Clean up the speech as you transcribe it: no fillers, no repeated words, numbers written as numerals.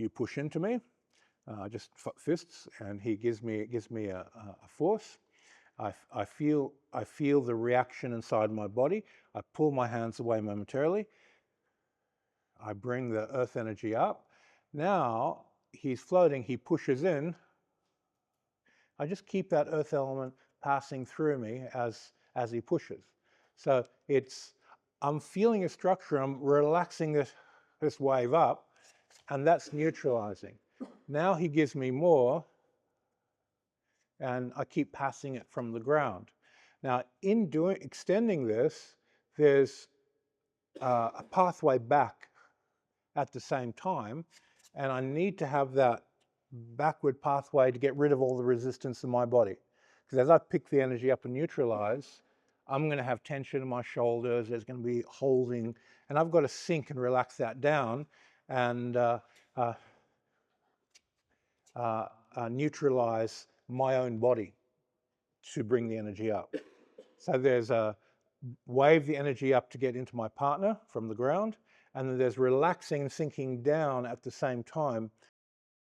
you push into me, just fists, and he gives me a force. I feel the reaction inside my body. I pull my hands away momentarily. I bring the earth energy up. Now he's floating, he pushes in. I just keep that earth element passing through me as he pushes. So I'm feeling a structure, I'm relaxing this wave up, and that's neutralizing. Now he gives me more, and I keep passing it from the ground. Now, in extending this, there's a pathway back at the same time, and I need to have that backward pathway to get rid of all the resistance in my body. Because as I pick the energy up and neutralize, I'm going to have tension in my shoulders, there's going to be holding, and I've got to sink and relax that down and neutralize my own body to bring the energy up. So there's a wave the energy up to get into my partner from the ground, and then there's relaxing and sinking down at the same time